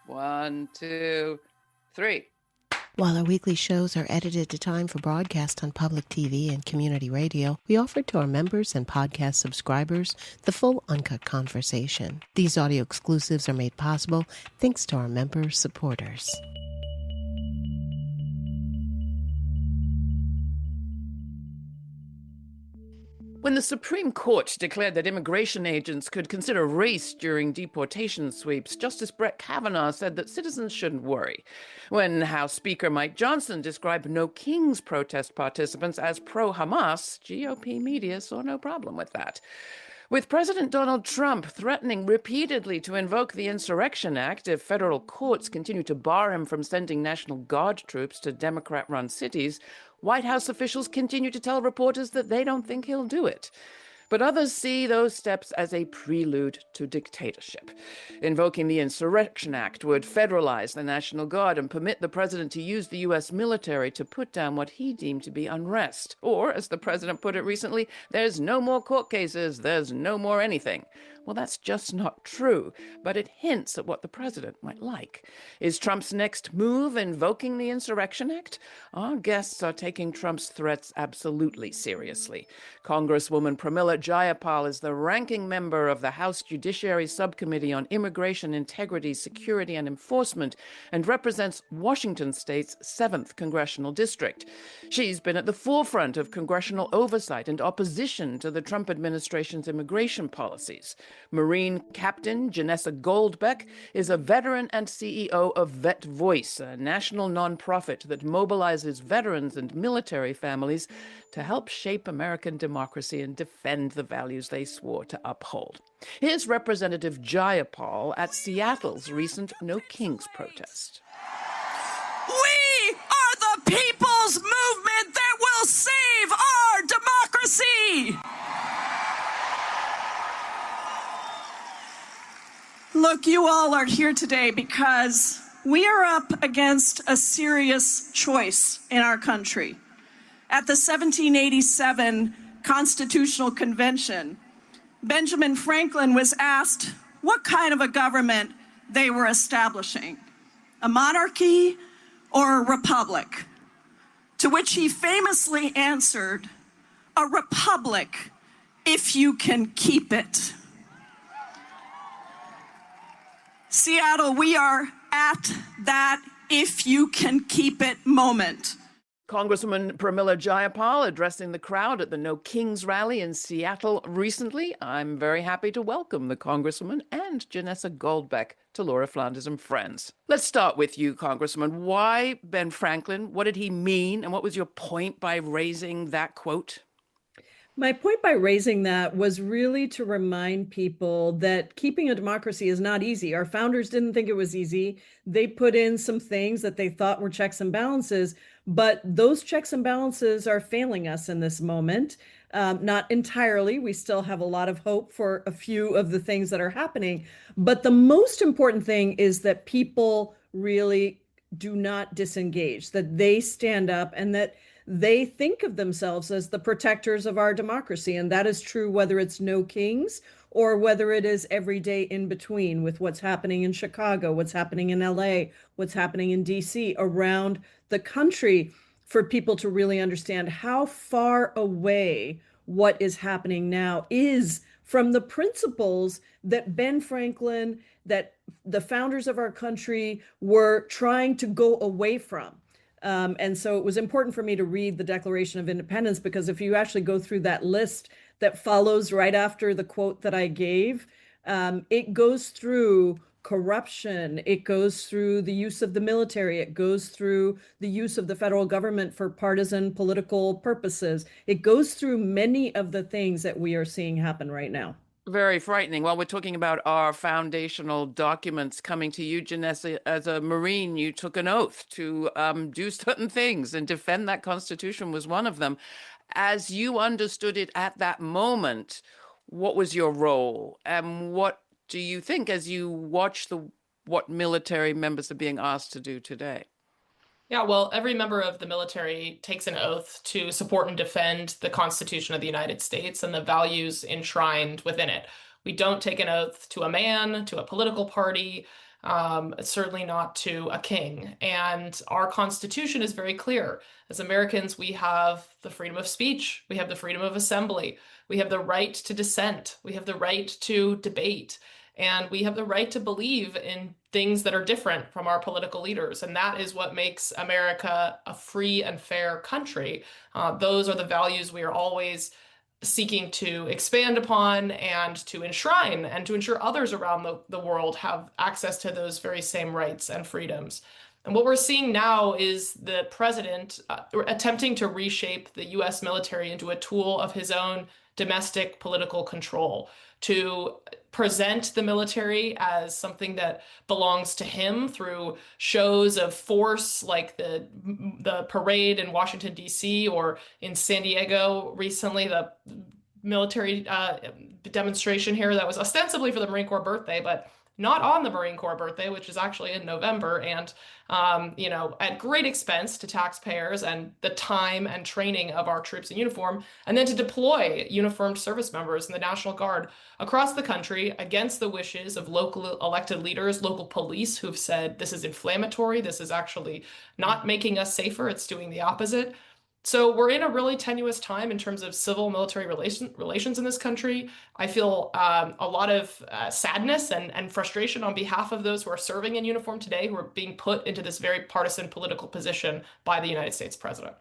1, 2, 3. While our weekly shows are edited to time for broadcast on public TV and community radio, we offer to our members and podcast subscribers the full uncut conversation. These audio exclusives are made possible thanks to our member supporters. When the Supreme Court declared that immigration agents could consider race during deportation sweeps, Justice Brett Kavanaugh said that citizens shouldn't worry. When House Speaker Mike Johnson described No Kings protest participants as pro-Hamas, GOP media saw no problem with that. With President Donald Trump threatening repeatedly to invoke the Insurrection Act if federal courts continue to bar him from sending National Guard troops to Democrat-run cities, White House officials continue to tell reporters that they don't think he'll do it. But others see those steps as a prelude to dictatorship. Invoking the Insurrection Act would federalize the National Guard and permit the president to use the U.S. military to put down what he deemed to be unrest. Or, as the president put it recently, there's no more court cases, there's no more anything. Well, that's just not true, but it hints at what the president might like. Is Trump's next move invoking the Insurrection Act? Our guests are taking Trump's threats absolutely seriously. Congresswoman Pramila Jayapal is the ranking member of the House Judiciary Subcommittee on Immigration, Integrity, Security, and Enforcement and represents Washington State's 7th Congressional District. She's been at the forefront of congressional oversight and opposition to the Trump administration's immigration policies. Marine Captain Janessa Goldbeck is a veteran and CEO of Vet Voice, a national nonprofit that mobilizes veterans and military families to help shape American democracy and defend the values they swore to uphold. Here's Representative Jayapal at Seattle's recent No Kings protest. We are the people's movement that will save our democracy! Look, you all are here today because we are up against a serious choice in our country. At the 1787 Constitutional Convention, Benjamin Franklin was asked what kind of a government they were establishing, a monarchy or a republic, to which he famously answered, "A republic, if you can keep it." Seattle, we are at that if you can keep it moment. Congresswoman Pramila Jayapal addressing the crowd at the No Kings rally in Seattle recently. I'm very happy to welcome the Congresswoman and Janessa Goldbeck to Laura Flanders and Friends. Let's start with you, Congresswoman. Why Ben Franklin? What did he mean? And what was your point by raising that quote? My point by raising that was really to remind people that keeping a democracy is not easy. Our founders didn't think it was easy. They put in some things that they thought were checks and balances, but those checks and balances are failing us in this moment. Not entirely. We still have a lot of hope for a few of the things that are happening. But the most important thing is that people really do not disengage, that they stand up and that they think of themselves as the protectors of our democracy. And that is true whether it's No Kings or whether it is every day in between with what's happening in Chicago, what's happening in LA, what's happening in DC, around the country, for people to really understand how far away what is happening now is from the principles that Ben Franklin, that the founders of our country were trying to go away from. And so it was important for me to read the Declaration of Independence, because if you actually go through that list that follows right after the quote that I gave, it goes through corruption, it goes through the use of the military, it goes through the use of the federal government for partisan political purposes. It goes through many of the things that we are seeing happen right now. Very frightening. While we're talking about our foundational documents coming to you, Janessa, as a Marine, you took an oath to do certain things, and defend that Constitution was one of them. As you understood it at that moment, what was your role? And what do you think as you watch what military members are being asked to do today? Yeah, well, every member of the military takes an oath to support and defend the Constitution of the United States and the values enshrined within it. We don't take an oath to a man, to a political party, certainly not to a king. And our Constitution is very clear. As Americans, we have the freedom of speech, we have the freedom of assembly, we have the right to dissent, we have the right to debate, and we have the right to believe in things that are different from our political leaders. And that is what makes America a free and fair country. Those are the values we are always seeking to expand upon and to enshrine and to ensure others around the world have access to those very same rights and freedoms. And what we're seeing now is the president attempting to reshape the US military into a tool of his own domestic political control, to present the military as something that belongs to him through shows of force like the parade in Washington, D.C., or in San Diego recently, the military demonstration here that was ostensibly for the Marine Corps birthday, but not on the Marine Corps birthday, which is actually in November, and at great expense to taxpayers and the time and training of our troops in uniform, and then to deploy uniformed service members in the National Guard across the country against the wishes of local elected leaders, local police who've said this is inflammatory, this is actually not making us safer, it's doing the opposite. So we're in a really tenuous time in terms of civil-military relations in this country. I feel a lot of sadness and frustration on behalf of those who are serving in uniform today, who are being put into this very partisan political position by the United States president.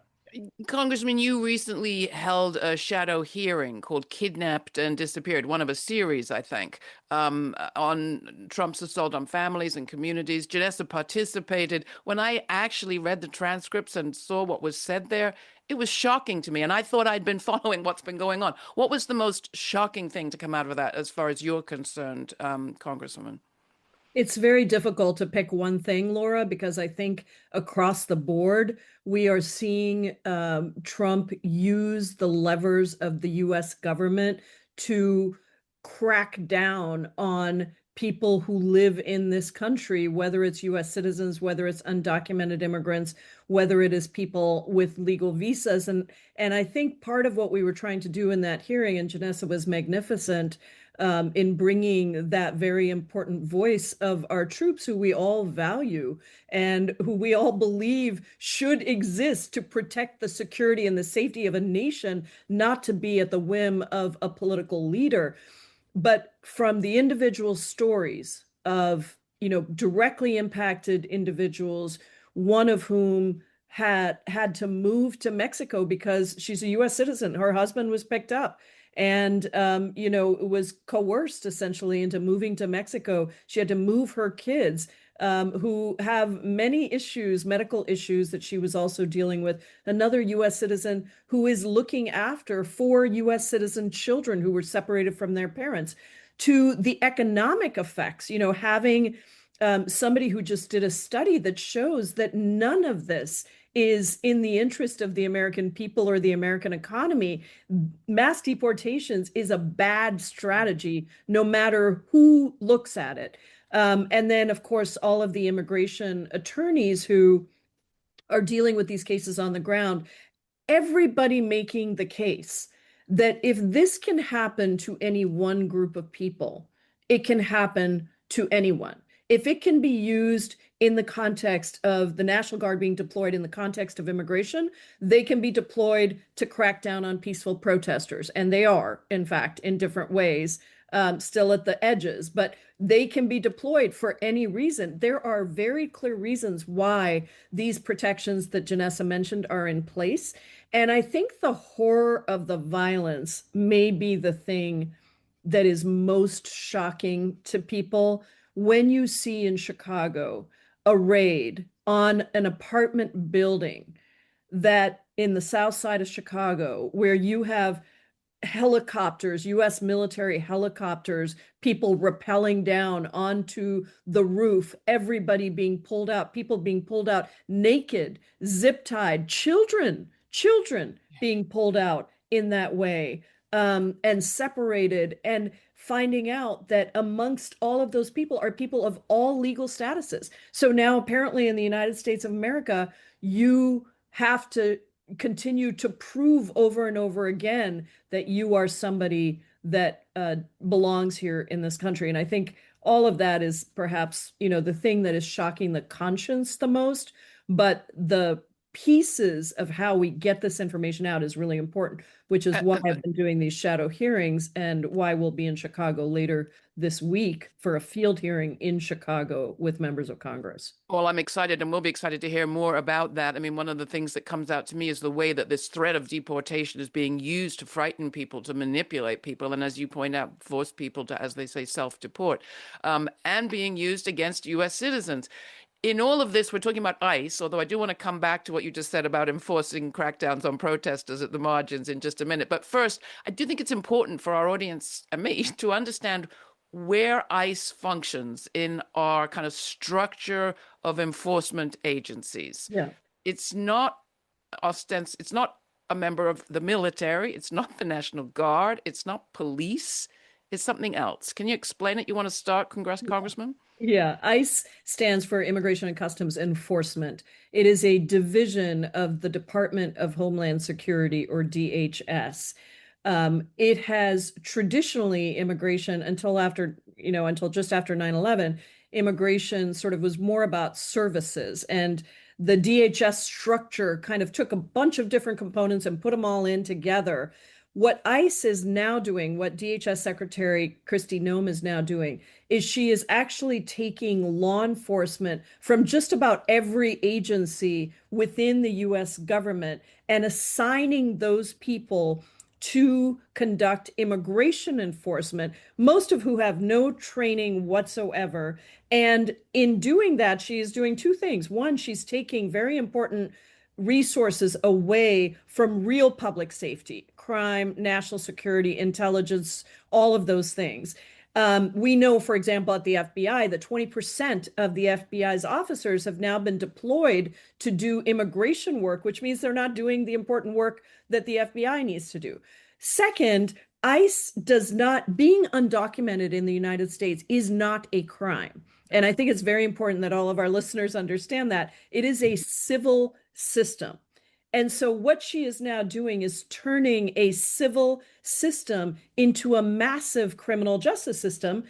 Congressman, you recently held a shadow hearing called Kidnapped and Disappeared, one of a series, I think, on Trump's assault on families and communities. Janessa participated. When I actually read the transcripts and saw what was said there, it was shocking to me. And I thought I'd been following what's been going on. What was the most shocking thing to come out of that as far as you're concerned, Congresswoman? It's very difficult to pick one thing, Laura, because I think across the board, we are seeing Trump use the levers of the US government to crack down on people who live in this country, whether it's US citizens, whether it's undocumented immigrants, whether it is people with legal visas. And I think part of what we were trying to do in that hearing, and Janessa was magnificent, in bringing that very important voice of our troops who we all value and who we all believe should exist to protect the security and the safety of a nation, not to be at the whim of a political leader. But from the individual stories of, directly impacted individuals, one of whom had to move to Mexico because she's a US citizen. Her husband was picked up and, was coerced essentially into moving to Mexico. She had to move her kids, who have many issues, medical issues that she was also dealing with. Another US citizen who is looking after 4 US citizen children who were separated from their parents, to the economic effects, having somebody who just did a study that shows that none of this is in the interest of the American people or the American economy. Mass deportations is a bad strategy, no matter who looks at it. And then, of course, all of the immigration attorneys who are dealing with these cases on the ground, everybody making the case that if this can happen to any one group of people, it can happen to anyone. If it can be used in the context of the National Guard being deployed in the context of immigration, they can be deployed to crack down on peaceful protesters. And they are, in fact, in different ways, still at the edges, but they can be deployed for any reason. There are very clear reasons why these protections that Janessa mentioned are in place. And I think the horror of the violence may be the thing that is most shocking to people when you see in Chicago a raid on an apartment building that in the south side of Chicago, where you have helicopters, US military helicopters, people rappelling down onto the roof, everybody being pulled out, people being pulled out naked, zip tied, children being pulled out in that way, and separated, and finding out that amongst all of those people are people of all legal statuses. So now apparently in the United States of America, you have to continue to prove over and over again that you are somebody that belongs here in this country. And I think all of that is perhaps, the thing that is shocking the conscience the most, but the pieces of how we get this information out is really important, which is why I've been doing these shadow hearings and why we'll be in Chicago later this week for a field hearing in Chicago with members of Congress. Well, I'm excited, and we'll be excited to hear more about that. I mean, one of the things that comes out to me is the way that this threat of deportation is being used to frighten people, to manipulate people, and as you point out, force people to, as they say, self-deport, and being used against U.S. citizens. In all of this, we're talking about ICE, although I do want to come back to what you just said about enforcing crackdowns on protesters at the margins in just a minute. But first, I do think it's important for our audience and me to understand where ICE functions in our kind of structure of enforcement agencies. Yeah. It's not it's not a member of the military, it's not the National Guard, it's not police, it's something else. Can you explain it? You want to start, Congressman? Yeah, ICE stands for Immigration and Customs Enforcement. It is a division of the Department of Homeland Security, or DHS. It has traditionally immigration until just after 9/11, immigration sort of was more about services. And the DHS structure kind of took a bunch of different components and put them all in together. What ICE is now doing, what DHS Secretary Kristi Noem is now doing, is she is actually taking law enforcement from just about every agency within the US government and assigning those people to conduct immigration enforcement, most of who have no training whatsoever. And in doing that, she is doing two things. One, she's taking very important resources away from real public safety, crime, national security, intelligence, all of those things. We know, for example, at the FBI, that 20% of the FBI's officers have now been deployed to do immigration work, which means they're not doing the important work that the FBI needs to do. Second, ICE being undocumented in the United States is not a crime. And I think it's very important that all of our listeners understand that. It is a civil system. And so what she is now doing is turning a civil system into a massive criminal justice system.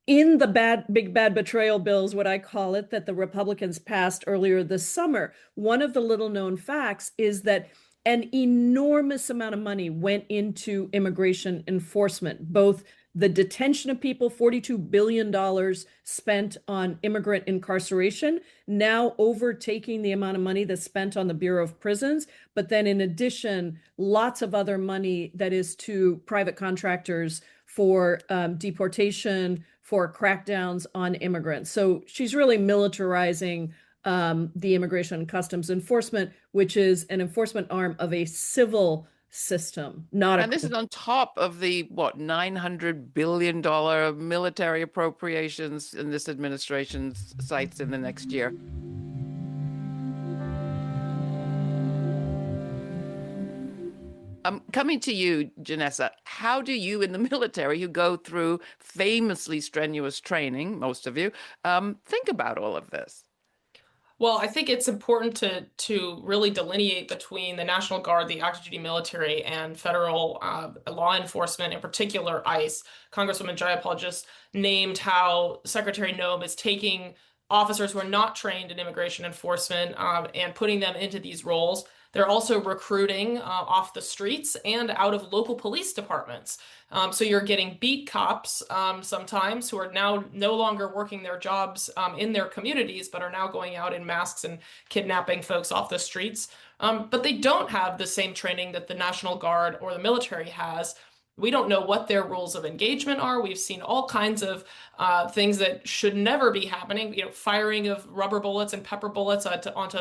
In the big bad betrayal bills, what I call it, that the Republicans passed earlier this summer, one of the little known facts is that an enormous amount of money went into immigration enforcement, both the detention of people, $42 billion spent on immigrant incarceration, now overtaking the amount of money that's spent on the Bureau of Prisons. But then in addition, lots of other money that is to private contractors for deportation, for crackdowns on immigrants. So she's really militarizing the Immigration and Customs Enforcement, which is an enforcement arm of a civil system, and this is on top of the $900 billion military appropriations in this administration's sights in the next year. Coming to you, Janessa, how do you in the military, who go through famously strenuous training, most of you, think about all of this? Well, I think it's important to really delineate between the National Guard, the active duty military, and federal law enforcement, in particular ICE. Congresswoman Jayapal just named how Secretary Noem is taking officers who are not trained in immigration enforcement and putting them into these roles. They're also recruiting off the streets and out of local police departments. So you're getting beat cops sometimes who are now no longer working their jobs in their communities, but are now going out in masks and kidnapping folks off the streets. But they don't have the same training that the National Guard or the military has. We don't know what their rules of engagement are. We've seen all kinds of things that should never be happening. Firing of rubber bullets and pepper bullets onto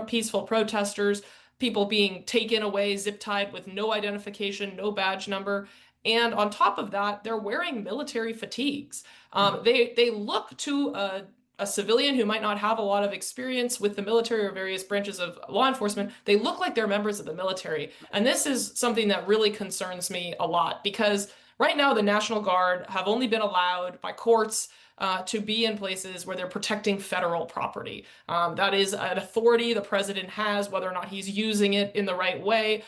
peaceful protesters, people being taken away, zip-tied with no identification, no badge number. And on top of that, they're wearing military fatigues. They look to a civilian who might not have a lot of experience with the military or various branches of law enforcement. They look like they're members of the military. And this is something that really concerns me a lot, because right now the National Guard have only been allowed by courts to be in places where they're protecting federal property. That is an authority the president has. Whether or not he's using it in the right way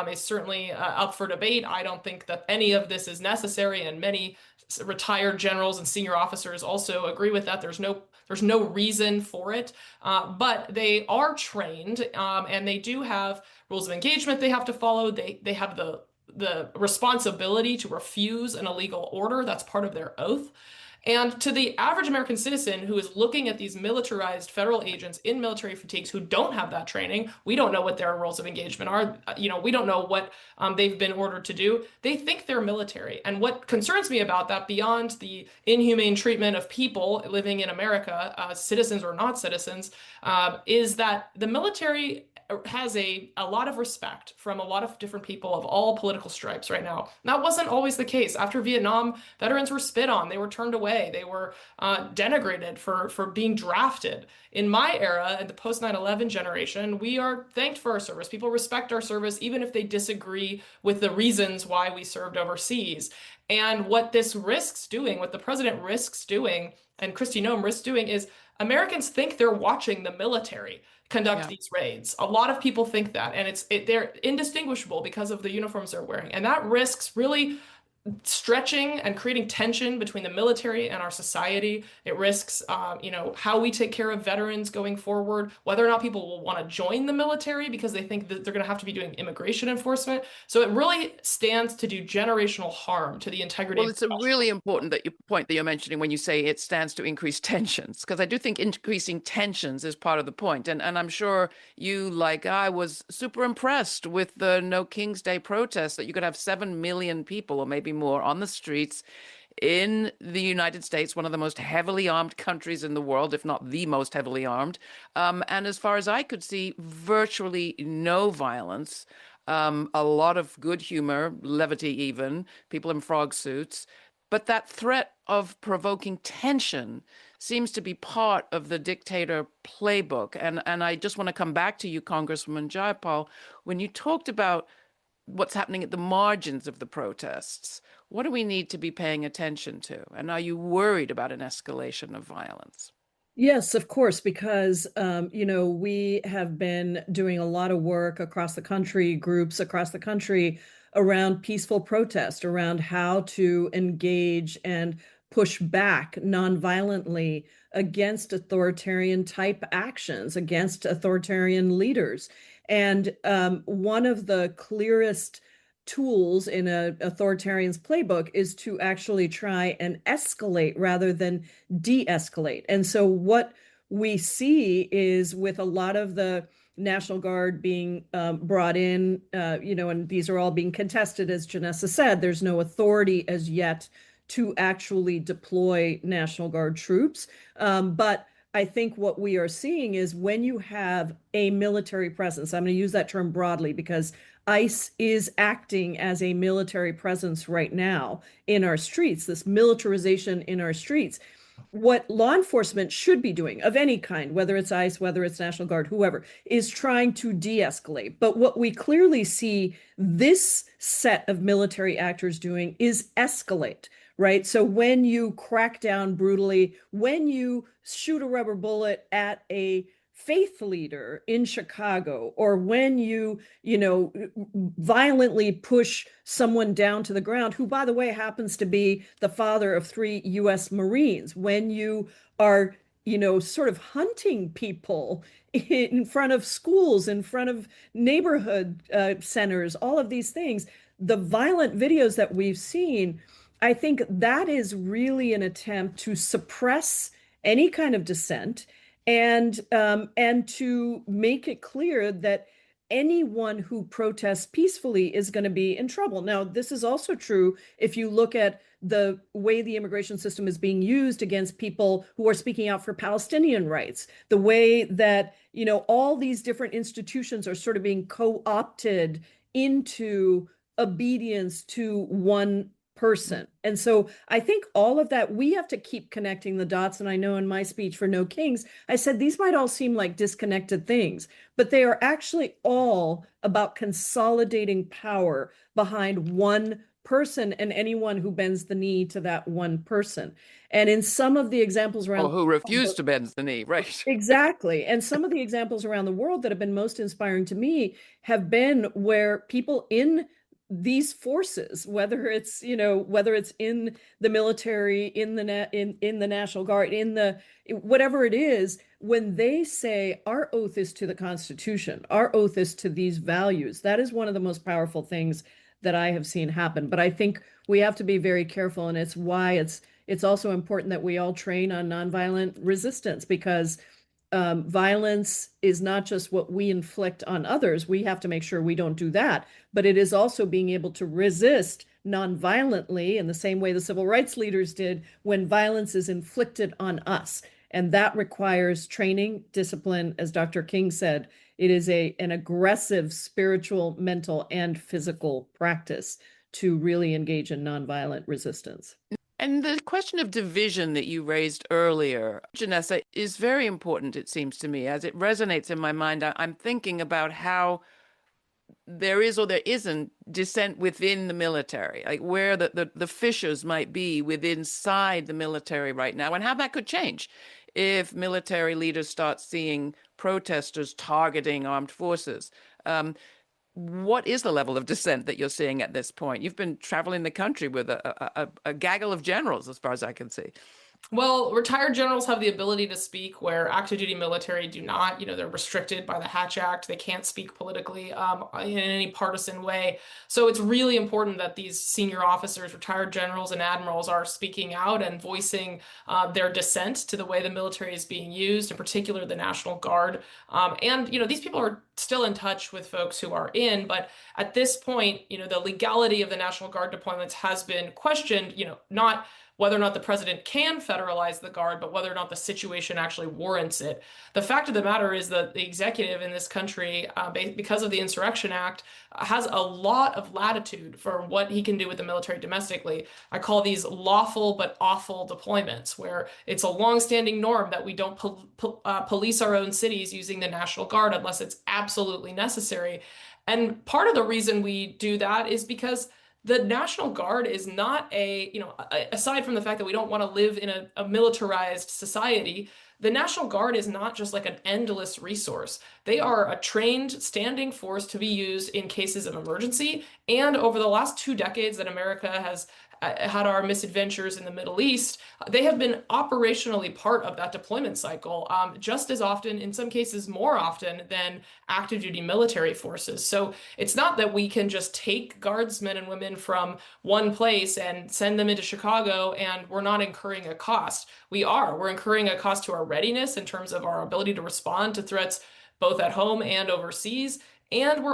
is certainly up for debate. I don't think that any of this is necessary, and many retired generals and senior officers also agree with that. There's no reason for it, but they are trained, and they do have rules of engagement they have to follow. They have the responsibility to refuse an illegal order. That's part of their oath. And to the average American citizen who is looking at these militarized federal agents in military fatigues who don't have that training, we don't know what their rules of engagement are. We don't know what they've been ordered to do. They think they're military. And what concerns me about that, beyond the inhumane treatment of people living in America, citizens or not citizens, is that the military has a lot of respect from a lot of different people of all political stripes right now. And that wasn't always the case. After Vietnam, veterans were spit on. They were turned away. They were denigrated for being drafted. In my era, in the post 9/11 generation, we are thanked for our service. People respect our service, even if they disagree with the reasons why we served overseas. And what this risks doing, what the president risks doing, and Kristi Noem risks doing, is Americans think they're watching the military conduct these raids. A lot of people think that, and they're indistinguishable because of the uniforms they're wearing. And that risks really stretching and creating tension between the military and our society. It risks, how we take care of veterans going forward, whether or not people will want to join the military because they think that they're going to have to be doing immigration enforcement. So it really stands to do generational harm to the integrity. Well, it's a really important point that you're mentioning when you say it stands to increase tensions, because I do think increasing tensions is part of the point. And I'm sure you, like I, was super impressed with the No King's Day protest, that you could have 7 million people or maybe more on the streets in the United States, one of the most heavily armed countries in the world, if not the most heavily armed. And as far as I could see, virtually no violence, a lot of good humor, levity even, people in frog suits. But that threat of provoking tension seems to be part of the dictator playbook. And I just want to come back to you, Congresswoman Jayapal, when you talked about what's happening at the margins of the protests. What do we need to be paying attention to? And are you worried about an escalation of violence? Yes, of course, because we have been doing a lot of work across the country, groups across the country around peaceful protest, around how to engage and push back nonviolently against authoritarian type actions, against authoritarian leaders. And one of the clearest tools in an authoritarian's playbook is to actually try and escalate rather than de-escalate. And so what we see is, with a lot of the National Guard being brought in, and these are all being contested, as Janessa said, there's no authority as yet to actually deploy National Guard troops. But I think what we are seeing is, when you have a military presence, I'm going to use that term broadly because ICE is acting as a military presence right now in our streets, this militarization in our streets. What law enforcement should be doing of any kind, whether it's ICE, whether it's National Guard, whoever, is trying to de-escalate. But what we clearly see this set of military actors doing is escalate, right? So when you crack down brutally, when you shoot a rubber bullet at a faith leader in Chicago, or when you violently push someone down to the ground, who, by the way, happens to be the father of 3 U.S. Marines, when you are, sort of hunting people in front of schools, in front of neighborhood centers, all of these things, the violent videos that we've seen, I think that is really an attempt to suppress any kind of dissent, and to make it clear that anyone who protests peacefully is going to be in trouble. Now, this is also true if you look at the way the immigration system is being used against people who are speaking out for Palestinian rights, the way that, all these different institutions are sort of being co-opted into obedience to one person. And so I think all of that, we have to keep connecting the dots. And I know in my speech for No Kings, I said these might all seem like disconnected things, but they are actually all about consolidating power behind one person and anyone who bends the knee to that one person. And in some of the examples around— Or who refuse to bend the knee, right? Exactly. And some of the examples around the world that have been most inspiring to me have been where people in these forces, whether it's, whether it's in the military, in the National Guard, in the whatever it is, when they say our oath is to the Constitution, our oath is to these values, that is one of the most powerful things that I have seen happen. But I think we have to be very careful, and it's why it's also important that we all train on nonviolent resistance, because violence is not just what we inflict on others. We have to make sure we don't do that, but it is also being able to resist nonviolently in the same way the civil rights leaders did when violence is inflicted on us. And that requires training, discipline, as Dr. King said. It is an aggressive spiritual, mental, and physical practice to really engage in nonviolent resistance. And the question of division that you raised earlier, Janessa, is very important, it seems to me. As it resonates in my mind, I'm thinking about how there is or there isn't dissent within the military, like where the fissures might be within inside the military right now, and how that could change if military leaders start seeing protesters targeting armed forces. What is the level of dissent that you're seeing at this point? You've been traveling the country with a gaggle of generals, as far as I can see. Well, retired generals have the ability to speak where active duty military do not. They're restricted by the Hatch Act. They can't speak politically in any partisan way. So it's really important that these senior officers, retired generals and admirals, are speaking out and voicing their dissent to the way the military is being used, in particular the National Guard. And these people are still in touch with folks who are in, but at this point, the legality of the National Guard deployments has been questioned, not whether or not the president can federalize the Guard, but whether or not the situation actually warrants it. The fact of the matter is that the executive in this country, because of the Insurrection Act, has a lot of latitude for what he can do with the military domestically. I call these lawful but awful deployments, where it's a longstanding norm that we don't police our own cities using the National Guard unless it's absolutely necessary. And part of the reason we do that is because the National Guard is not aside from the fact that we don't want to live in a militarized society, the National Guard is not just like an endless resource. They are a trained standing force to be used in cases of emergency. And over the last 2 decades that America has had our misadventures in the Middle East, they have been operationally part of that deployment cycle just as often, in some cases more often, than active duty military forces. So it's not that we can just take guardsmen and women from one place and send them into Chicago and we're not incurring a cost. We're incurring a cost to our readiness in terms of our ability to respond to threats both at home and overseas. And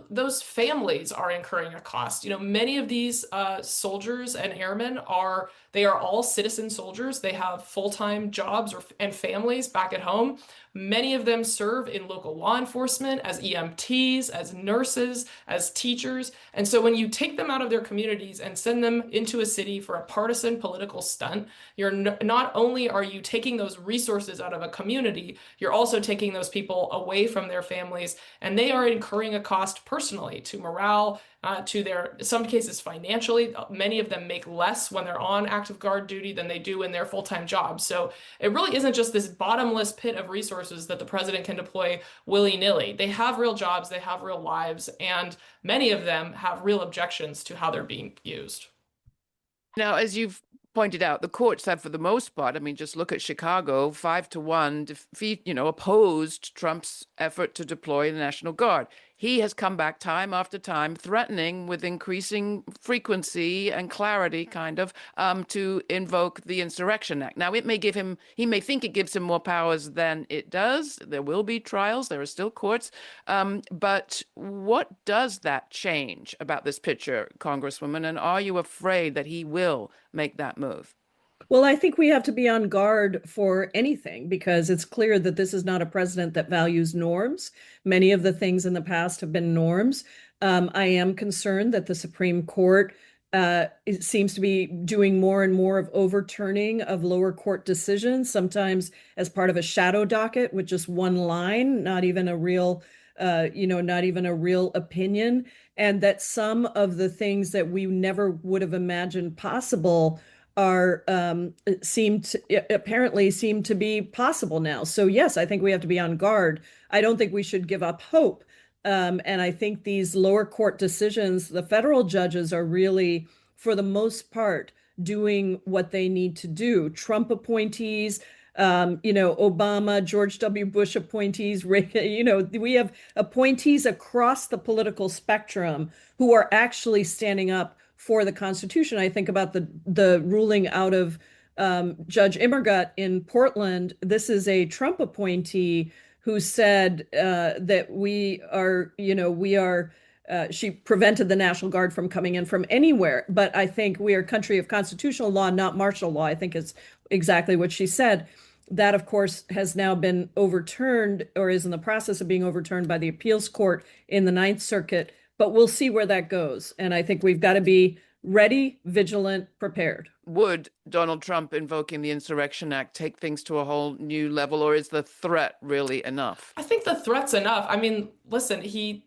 those families are incurring a cost. Many of these soldiers and airmen are all citizen soldiers. They have full-time jobs and families back at home. Many of them serve in local law enforcement as EMTs, as nurses, as teachers. And so when you take them out of their communities and send them into a city for a partisan political stunt, not only are you taking those resources out of a community, you're also taking those people away from their families, and they are incurring a cost personally to morale, to their, in some cases financially. Many of them make less when they're on active guard duty than they do in their full-time jobs. So it really isn't just this bottomless pit of resources that the president can deploy willy-nilly. They have real jobs, they have real lives, and many of them have real objections to how they're being used. Now, as you've pointed out, the courts have, for the most part, just look at Chicago, 5-1 defeat, opposed Trump's effort to deploy the National Guard. He has come back time after time, threatening with increasing frequency and clarity, to invoke the Insurrection Act. Now, he may think it gives him more powers than it does. There will be trials. There are still courts. But what does that change about this picture, Congresswoman? And are you afraid that he will make that move? Well, I think we have to be on guard for anything, because it's clear that this is not a president that values norms. Many of the things in the past have been norms. I am concerned that the Supreme Court it seems to be doing more and more of overturning of lower court decisions, sometimes as part of a shadow docket with just one line, not even a real opinion, and that some of the things that we never would have imagined possible apparently seem to be possible now. So yes, I think we have to be on guard. I don't think we should give up hope And I think these lower court decisions, the federal judges are really, for the most part, doing what they need to do. Trump appointees, Obama, George W. Bush appointees, we have appointees across the political spectrum who are actually standing up for the Constitution. I think about the ruling out of Judge Immergut in Portland. This is a Trump appointee who said that she prevented the National Guard from coming in from anywhere. But I think we are a country of constitutional law, not martial law. I think it's exactly what she said. That, of course, has now been overturned or is in the process of being overturned by the appeals court in the Ninth Circuit. But we'll see where that goes. And I think we've got to be ready, vigilant, prepared. Would Donald Trump invoking the Insurrection Act take things to a whole new level, or is the threat really enough? I think the threat's enough. I mean, listen, he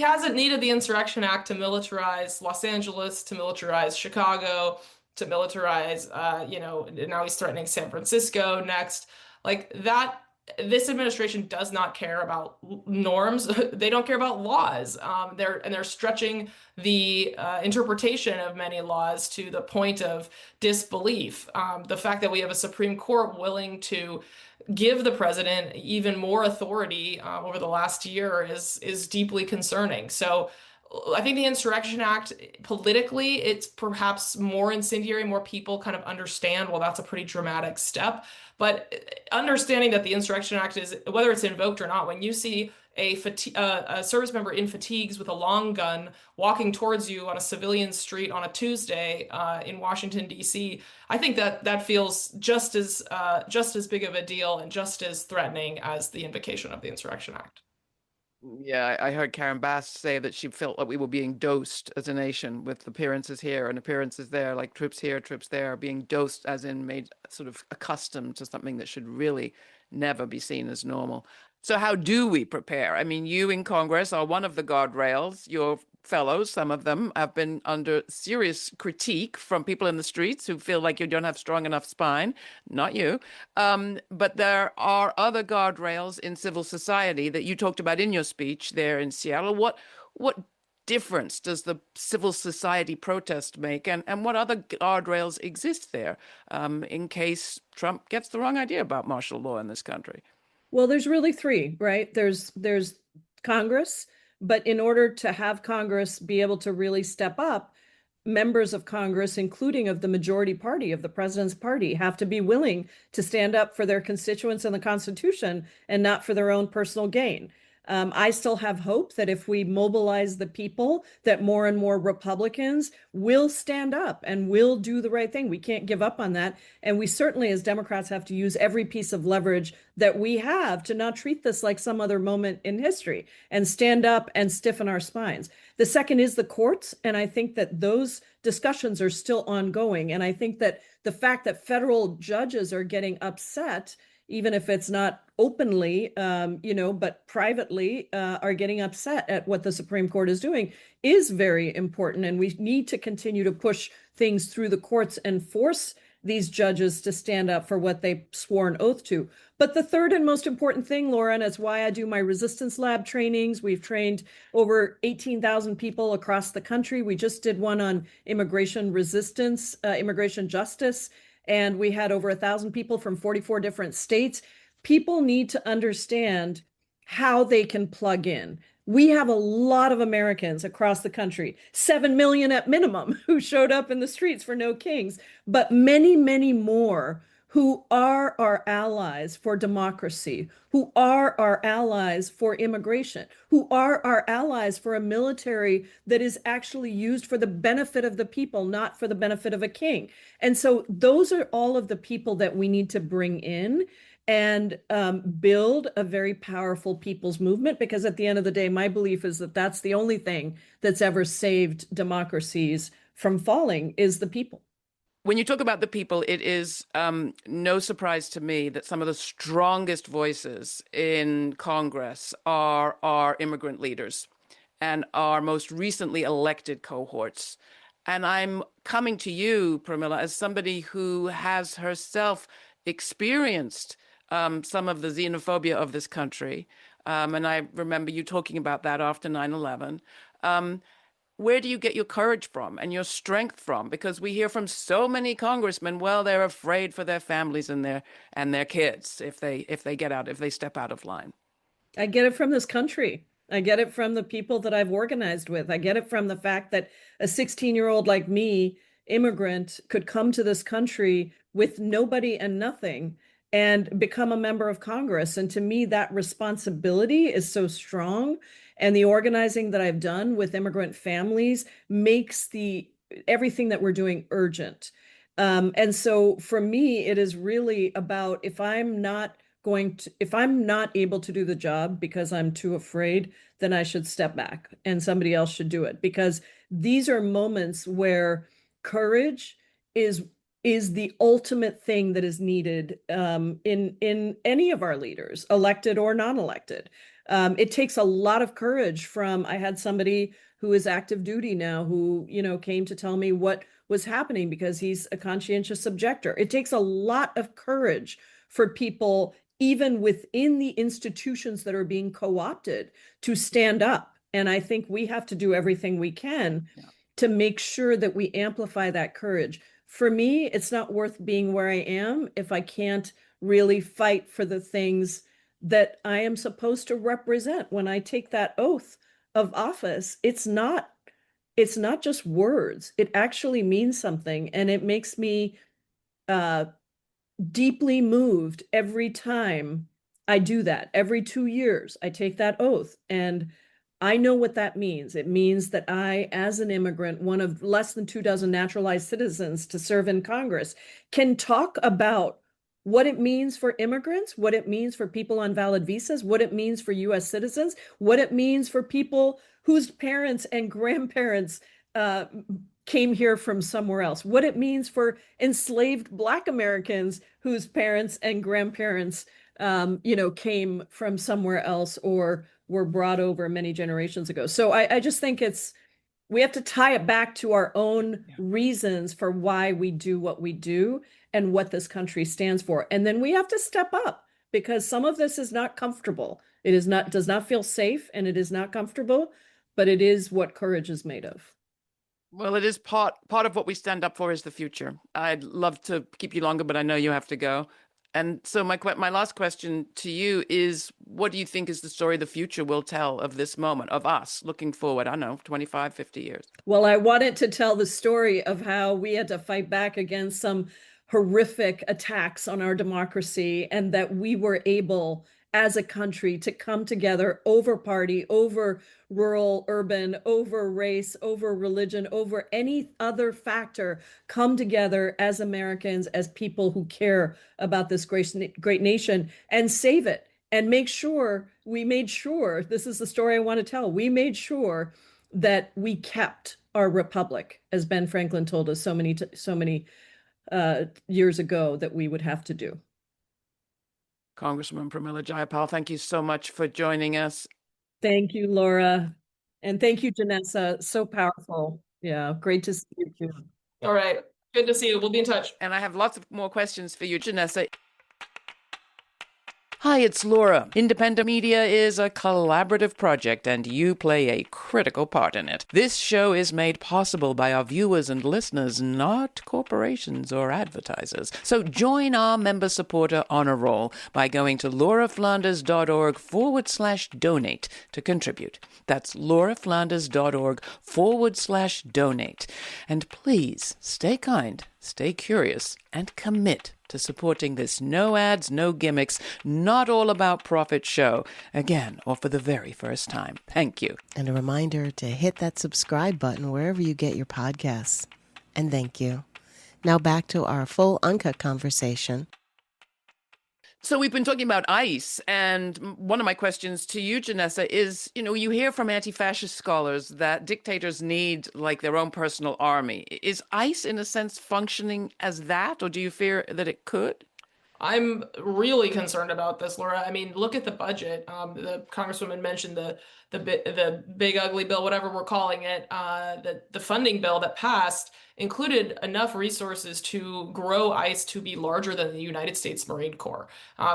hasn't needed the Insurrection Act to militarize Los Angeles, to militarize Chicago, to militarize, now he's threatening San Francisco next. Like that, this administration does not care about norms. They don't care about laws. They're stretching the interpretation of many laws to the point of disbelief. The fact that we have a Supreme Court willing to give the president even more authority over the last year is deeply concerning. So I think the Insurrection Act, politically, it's perhaps more incendiary, more people kind of understand, well, that's a pretty dramatic step. But understanding that the Insurrection Act is, whether it's invoked or not, when you see a service member in fatigues with a long gun walking towards you on a civilian street on a Tuesday in Washington, D.C., I think that feels just as big of a deal and just as threatening as the invocation of the Insurrection Act. Yeah, I heard Karen Bass say that she felt like we were being dosed as a nation with appearances here and appearances there, like trips here, trips there, being dosed as in made sort of accustomed to something that should really never be seen as normal. So how do we prepare? I mean, you in Congress are one of the guardrails. Your fellows, some of them, have been under serious critique from people in the streets who feel like you don't have strong enough spine. Not you. But there are other guardrails in civil society that you talked about in your speech there in Seattle. What difference does the civil society protest make, and what other guardrails exist there in case Trump gets the wrong idea about martial law in this country? Well, there's really three, right? There's Congress, but in order to have Congress be able to really step up, members of Congress, including of the majority party, of the president's party, have to be willing to stand up for their constituents and the Constitution and not for their own personal gain. I still have hope that if we mobilize the people, that more and more Republicans will stand up and will do the right thing. We can't give up on that. And we certainly, as Democrats, have to use every piece of leverage that we have to not treat this like some other moment in history and stand up and stiffen our spines. The second is the courts. And I think that those discussions are still ongoing. And I think that the fact that federal judges are getting upset, even if it's not openly, but privately are getting upset at what the Supreme Court is doing, is very important. And we need to continue to push things through the courts and force these judges to stand up for what they swore an oath to. But the third and most important thing, Laura, and it's why I do my resistance lab trainings. We've trained over 18,000 people across the country. We just did one on immigration resistance, immigration justice. And we had over 1,000 people from 44 different states. People need to understand how they can plug in. We have a lot of Americans across the country, 7 million at minimum, who showed up in the streets for No Kings, but many, many more who are our allies for democracy, who are our allies for immigration, who are our allies for a military that is actually used for the benefit of the people, not for the benefit of a king. And so those are all of the people that we need to bring in and build a very powerful people's movement, because at the end of the day, my belief is that that's the only thing that's ever saved democracies from falling is the people. When you talk about the people, it is no surprise to me that some of the strongest voices in Congress are our immigrant leaders and our most recently elected cohorts. And I'm coming to you, Pramila, as somebody who has herself experienced some of the xenophobia of this country. And I remember you talking about that after 9/11. Where do you get your courage from and your strength from? Because we hear from so many congressmen, well, they're afraid for their families and their kids if they step out of line. I get it from this country. I get it from the people that I've organized with. I get it from the fact that a 16-year-old like me, immigrant, could come to this country with nobody and nothing and become a member of Congress. And to me, that responsibility is so strong. And the organizing that I've done with immigrant families makes everything that we're doing urgent. And so for me, it is really about if I'm not able to do the job because I'm too afraid, then I should step back and somebody else should do it. Because these are moments where courage is the ultimate thing that is needed in any of our leaders, elected or non-elected. It takes a lot of courage I had somebody who is active duty now who, came to tell me what was happening because he's a conscientious objector. It takes a lot of courage for people, even within the institutions that are being co-opted, to stand up. And I think we have to do everything we can to make sure that we amplify that courage. For me, it's not worth being where I am if I can't really fight for the things that I am supposed to represent when I take that oath of office. It's not just words. It actually means something. And it makes me deeply moved every time I do that. Every 2 years, I take that oath. And I know what that means. It means that I, as an immigrant, one of less than 24 naturalized citizens to serve in Congress, can talk about what it means for immigrants, what it means for people on valid visas, what it means for US citizens, what it means for people whose parents and grandparents came here from somewhere else, what it means for enslaved Black Americans whose parents and grandparents came from somewhere else or were brought over many generations ago. So I just think we have to tie it back to our own reasons for why we do what we do and what this country stands for. And then we have to step up because some of this is not comfortable. Does not feel safe, and it is not comfortable, but it is what courage is made of. Well, it is part of what we stand up for is the future. I'd love to keep you longer, but I know you have to go. And so my last question to you is, what do you think is the story the future will tell of this moment, of us looking forward, I don't know, 25, 50 years? Well, I wanted to tell the story of how we had to fight back against some horrific attacks on our democracy, and that we were able as a country to come together over party, over rural, urban, over race, over religion, over any other factor, come together as Americans, as people who care about this great nation, and save it. And we made sure, this is the story I want to tell, we made sure that we kept our republic, as Ben Franklin told us so many years ago that we would have to do. Congresswoman Pramila Jayapal, thank you so much for joining us. Thank you, Laura. And thank you, Janessa. So powerful. Yeah, great to see you too. All right. Good to see you. We'll be in touch. And I have lots of more questions for you, Janessa. Hi, it's Laura. Independent media is a collaborative project, and you play a critical part in it. This show is made possible by our viewers and listeners, not corporations or advertisers. So join our member supporter honor roll by going to lauraflanders.org/donate to contribute. That's lauraflanders.org/donate. And please stay kind, stay curious, and commit to supporting this no ads, no gimmicks, not all about profit show, again, or for the very first time. Thank you. And a reminder to hit that subscribe button wherever you get your podcasts. And thank you. Now back to our full uncut conversation. So we've been talking about ICE, and one of my questions to you, Janessa, is, you hear from anti-fascist scholars that dictators need like their own personal army. Is ICE, in a sense, functioning as that, or do you fear that it could? I'm really concerned about this, Laura. I mean, look at the budget. The Congresswoman mentioned the big ugly bill, whatever we're calling it. The funding bill that passed included enough resources to grow ICE to be larger than the United States Marine Corps.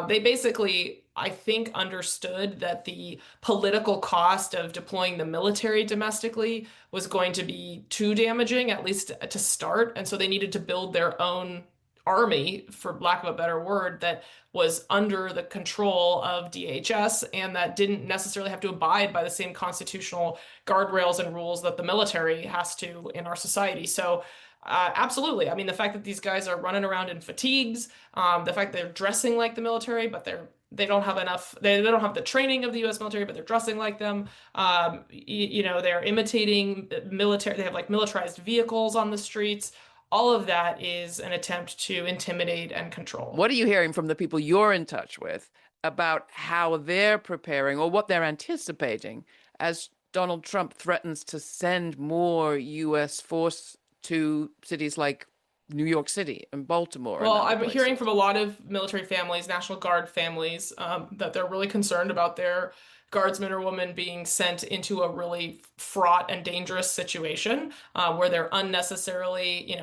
They basically, I think, understood that the political cost of deploying the military domestically was going to be too damaging, at least to start, and so they needed to build their own army, for lack of a better word, that was under the control of DHS and that didn't necessarily have to abide by the same constitutional guardrails and rules that the military has to in our society. So absolutely. I mean, the fact that these guys are running around in fatigues, the fact they're dressing like the military, but they don't have enough, they don't have the training of the US military, but they're dressing like them. They're imitating military, they have like militarized vehicles on the streets. All of that is an attempt to intimidate and control. What are you hearing from the people you're in touch with about how they're preparing or what they're anticipating as Donald Trump threatens to send more U.S. force to cities like New York City and Baltimore? Well, I'm hearing from a lot of military families, National Guard families, that they're really concerned about their guardsmen or women being sent into a really fraught and dangerous situation where they're unnecessarily,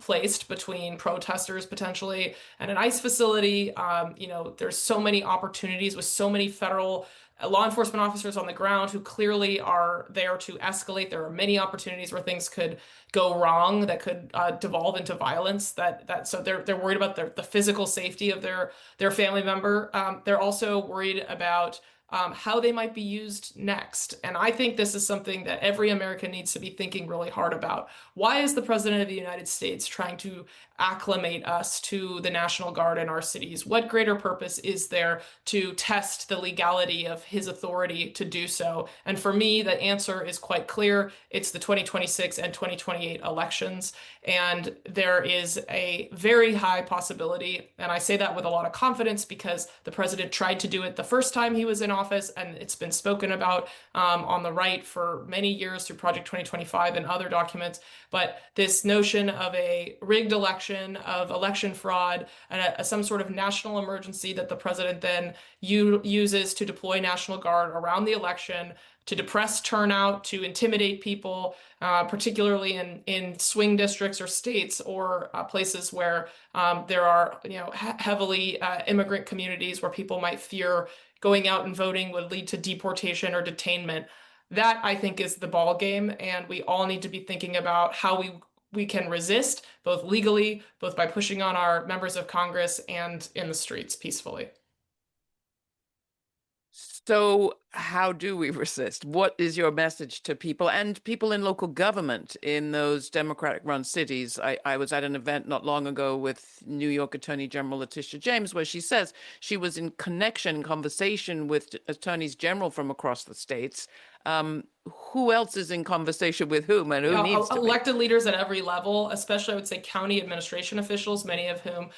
placed between protesters potentially and an ICE facility. There's so many opportunities with so many federal law enforcement officers on the ground who clearly are there to escalate. There are many opportunities where things could go wrong that could devolve into violence. So they're worried about the physical safety of their family member. They're also worried about how they might be used next. And I think this is something that every American needs to be thinking really hard about. Why is the President of the United States trying to acclimate us to the National Guard in our cities? What greater purpose is there to test the legality of his authority to do so? And for me, the answer is quite clear. It's the 2026 and 2028 elections. And there is a very high possibility, and I say that with a lot of confidence because the president tried to do it the first time he was in office, and it's been spoken about on the right for many years through Project 2025 and other documents. But this notion of a rigged election, of election fraud, and some sort of national emergency that the president then uses to deploy National Guard around the election to depress turnout, to intimidate people, particularly in swing districts or states or places where there are heavily immigrant communities where people might fear going out and voting would lead to deportation or detainment. That, I think, is the ball game, and we all need to be thinking about how we can resist, both legally, both by pushing on our members of Congress and in the streets peacefully. So how do we resist? What is your message to people and people in local government in those Democratic-run cities? I was at an event not long ago with New York Attorney General Letitia James, where she says she was in conversation with attorneys general from across the states. Who else is in conversation with whom, and who needs to be? Elected leaders at every level, especially I would say county administration officials, many of whom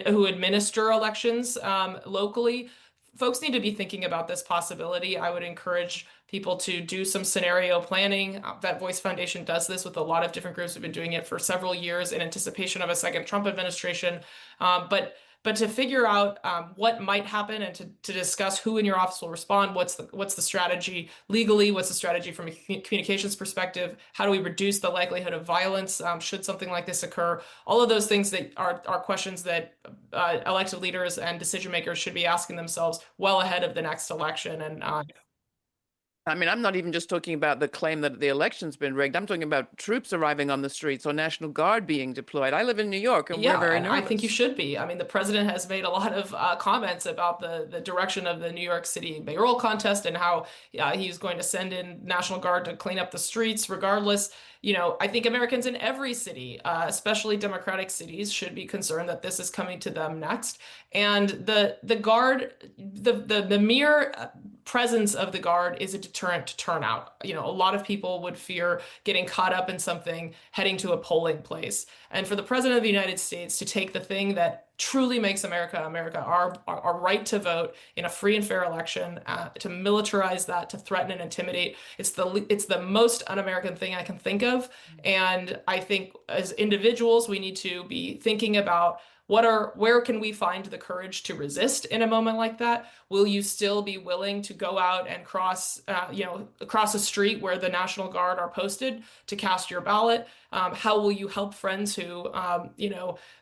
who administer elections locally. Folks need to be thinking about this possibility. I would encourage people to do some scenario planning. That Voice Foundation does this with a lot of different groups. We've been doing it for several years in anticipation of a second Trump administration. But to figure out what might happen and to discuss who in your office will respond, what's the strategy legally, what's the strategy from a communications perspective, how do we reduce the likelihood of violence should something like this occur? All of those things that are questions that elected leaders and decision makers should be asking themselves well ahead of the next election. And I mean, I'm not even just talking about the claim that the election's been rigged. I'm talking about troops arriving on the streets or National Guard being deployed. I live in New York, and we're very nervous. I think you should be. I mean, the president has made a lot of comments about the direction of the New York City mayoral contest and how he's going to send in National Guard to clean up the streets regardless. I think Americans in every city, especially Democratic cities, should be concerned that this is coming to them next. And the Guard, the mere presence of the Guard is a deterrent to turnout. A lot of people would fear getting caught up in something, heading to a polling place. And for the President of the United States to take the thing that truly makes America, our right to vote in a free and fair election, to militarize that, to threaten and intimidate, it's the most un-American thing I can think of. And I think as individuals, we need to be thinking about where can we find the courage to resist in a moment like that? Will you still be willing to go out and cross a street where the National Guard are posted to cast your ballot? How will you help friends who,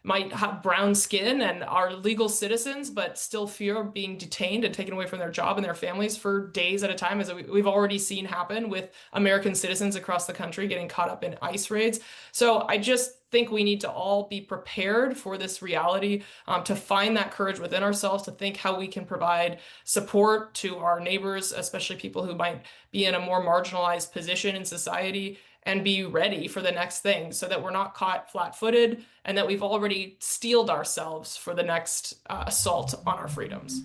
might have brown skin and are legal citizens, but still fear being detained and taken away from their job and their families for days at a time, as we've already seen happen with American citizens across the country getting caught up in ICE raids? So I just think we need to all be prepared for this reality, to find that courage within ourselves, to think how we can provide support to our neighbors, especially people who might be in a more marginalized position in society, and be ready for the next thing so that we're not caught flat-footed and that we've already steeled ourselves for the next assault on our freedoms.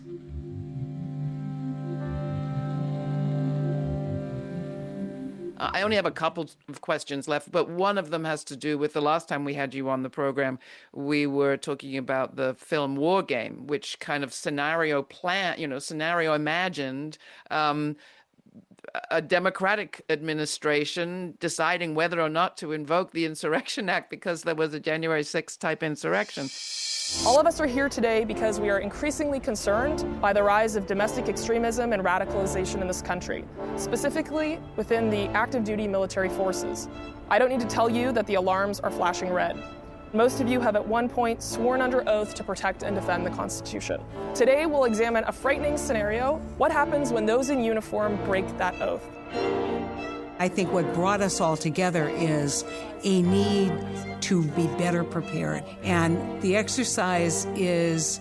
I only have a couple of questions left, but one of them has to do with the last time we had you on the program. We were talking about the film War Game, which kind of scenario imagined a Democratic administration deciding whether or not to invoke the Insurrection Act because there was a January 6th type insurrection. All of us are here today because we are increasingly concerned by the rise of domestic extremism and radicalization in this country, specifically within the active duty military forces. I don't need to tell you that the alarms are flashing red. Most of you have at one point sworn under oath to protect and defend the Constitution. Today we'll examine a frightening scenario: what happens when those in uniform break that oath? I think what brought us all together is a need to be better prepared. And the exercise is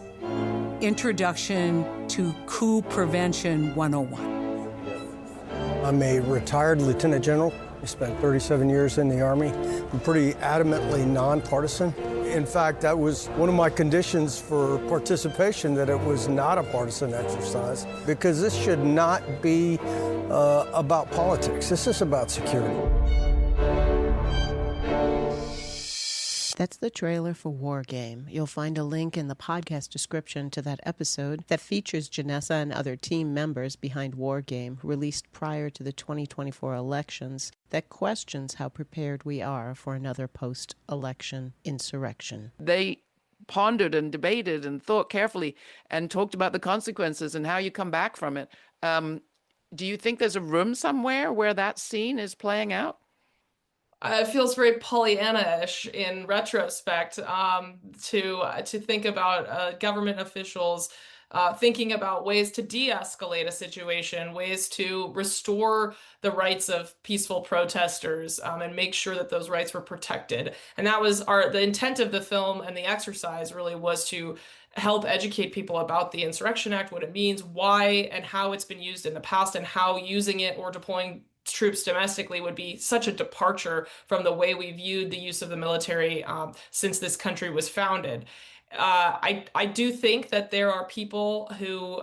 Introduction to Coup Prevention 101. I'm a retired lieutenant general. I spent 37 years in the Army. I'm pretty adamantly nonpartisan. In fact, that was one of my conditions for participation, that it was not a partisan exercise, because this should not be about politics. This is about security. That's the trailer for War Game. You'll find a link in the podcast description to that episode that features Janessa and other team members behind War Game, released prior to the 2024 elections, that questions how prepared we are for another post-election insurrection. They pondered and debated and thought carefully and talked about the consequences and how you come back from it. Do you think there's a room somewhere where that scene is playing out? It feels very Pollyanna-ish in retrospect, to think about government officials thinking about ways to de-escalate a situation, ways to restore the rights of peaceful protesters, and make sure that those rights were protected. And that was the intent of the film, and the exercise really was to help educate people about the Insurrection Act, what it means, why and how it's been used in the past, and how using it or deploying troops domestically would be such a departure from the way we viewed the use of the military since this country was founded. I do think that there are people who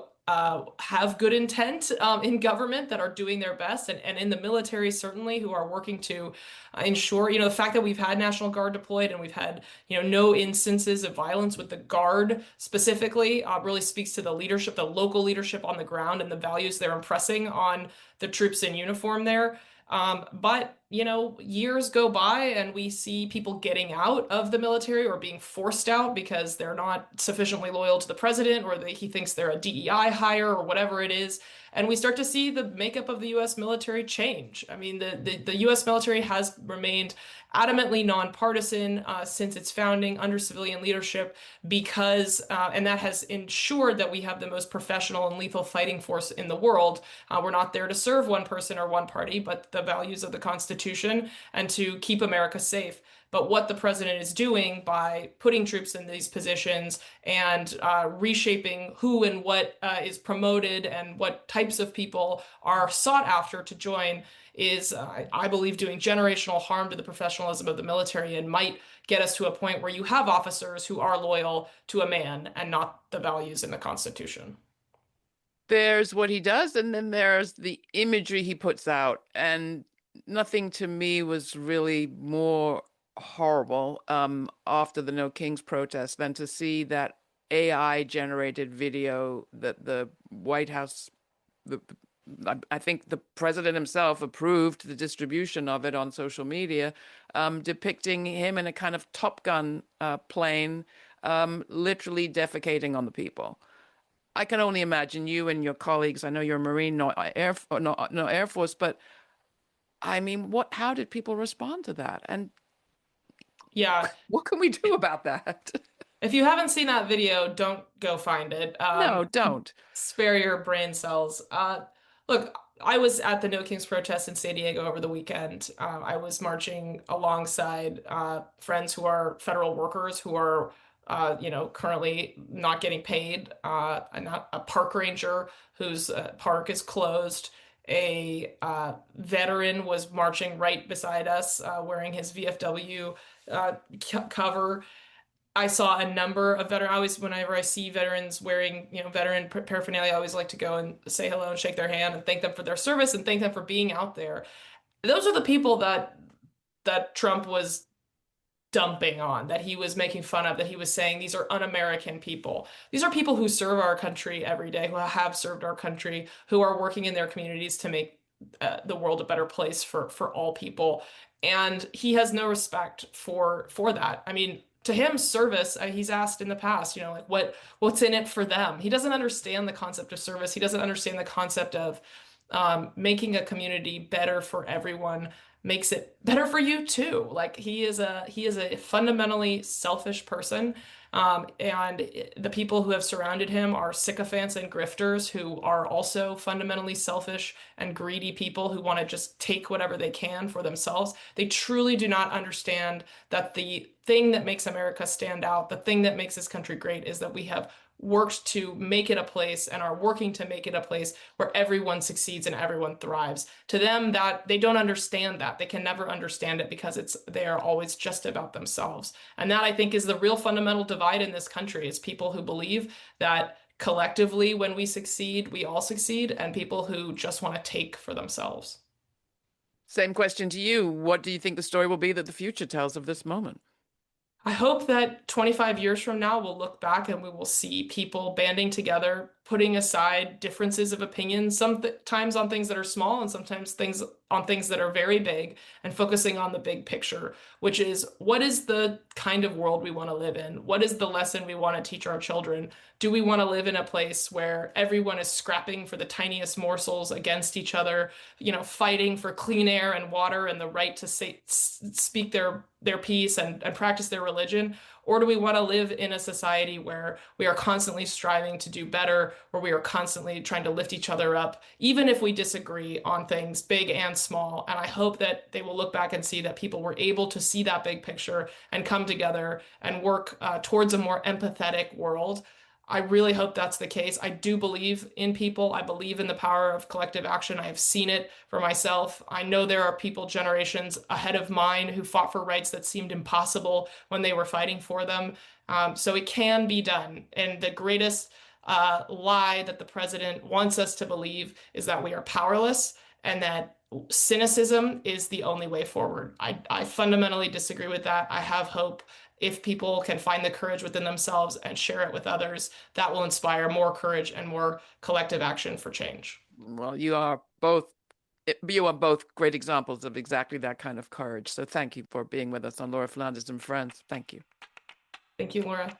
have good intent in government that are doing their best, and in the military certainly, who are working to ensure, the fact that we've had National Guard deployed and we've had, no instances of violence with the Guard specifically, really speaks to the leadership, the local leadership on the ground, and the values they're impressing on the troops in uniform there. But, years go by and we see people getting out of the military or being forced out because they're not sufficiently loyal to the president, or he thinks they're a DEI hire or whatever it is. And we start to see the makeup of the U.S. military change. I mean, the U.S. military has remained adamantly nonpartisan since its founding under civilian leadership, because, and that has ensured that we have the most professional and lethal fighting force in the world. We're not there to serve one person or one party, but the values of the Constitution and to keep America safe. But what the president is doing by putting troops in these positions and reshaping who and what is promoted and what types of people are sought after to join is, I believe, doing generational harm to the professionalism of the military, and might get us to a point where you have officers who are loyal to a man and not the values in the Constitution. There's what he does, and then there's the imagery he puts out. And nothing to me was really more horrible after the No Kings protest than to see that AI generated video that the White House, I think the president himself approved the distribution of it on social media, depicting him in a kind of Top Gun plane literally defecating on the people. I can only imagine you and your colleagues. I know you're a Marine, no Air Force, but I mean, how did people respond to that? And Yeah, what can we do about that? if you haven't seen that video, don't go find it. No, don't. Spare your brain cells. Look, I was at the No Kings protest in San Diego over the weekend. I was marching alongside friends who are federal workers who are, currently not getting paid. A park ranger whose park is closed. A veteran was marching right beside us, wearing his VFW cover. I saw a number of whenever I see veterans wearing, veteran paraphernalia, I always like to go and say hello and shake their hand and thank them for their service and thank them for being out there. Those are the people that Trump was dumping on, that he was making fun of, that he was saying these are un-American people. These are people who serve our country every day, who have served our country, who are working in their communities to make the world a better place for all people. And he has no respect for that. I mean, to him, service, he's asked in the past, what's in it for them? He doesn't understand the concept of service. He doesn't understand the concept of making a community better for everyone makes it better for you too. Like he is a fundamentally selfish person. And the people who have surrounded him are sycophants and grifters who are also fundamentally selfish and greedy people who want to just take whatever they can for themselves. They truly do not understand that the thing that makes America stand out, the thing that makes this country great, is that we have worked to make it a place and are working to make it a place where everyone succeeds and everyone thrives. To them, that they don't understand that. They can never understand it because they are always just about themselves. And that, I think, is the real fundamental divide in this country. It's people who believe that collectively, when we succeed, we all succeed, and people who just want to take for themselves. Same question to you. What do you think the story will be that the future tells of this moment? I hope that 25 years from now, we'll look back and we will see people banding together, putting aside differences of opinion, sometimes on things that are small and sometimes on things that are very big, and focusing on the big picture, which is, what is the kind of world we want to live in? What is the lesson we want to teach our children? Do we want to live in a place where everyone is scrapping for the tiniest morsels against each other, fighting for clean air and water and the right to speak their piece and practice their religion? Or do we want to live in a society where we are constantly striving to do better, where we are constantly trying to lift each other up, even if we disagree on things big and small? And I hope that they will look back and see that people were able to see that big picture and come together and work towards a more empathetic world. I really hope that's the case. I do believe in people. I believe in the power of collective action. I have seen it for myself. I know there are people generations ahead of mine who fought for rights that seemed impossible when they were fighting for them. So it can be done. And the greatest lie that the president wants us to believe is that we are powerless and that cynicism is the only way forward. I fundamentally disagree with that. I have hope. If people can find the courage within themselves and share it with others, that will inspire more courage and more collective action for change. Well, you are both great examples of exactly that kind of courage. So thank you for being with us on Laura Flanders and Friends. Thank you. Thank you, Laura.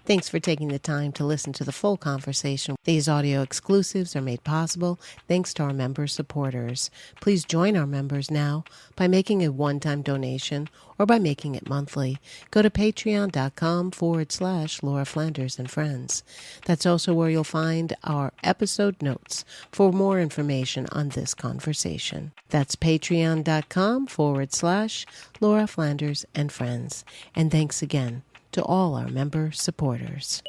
Thanks for taking the time to listen to the full conversation. These audio exclusives are made possible thanks to our member supporters. Please join our members now by making a one-time donation or by making it monthly. Go to patreon.com/Laura Flanders and Friends. That's also where you'll find our episode notes for more information on this conversation. That's patreon.com/Laura Flanders and Friends. And thanks again to all our member supporters.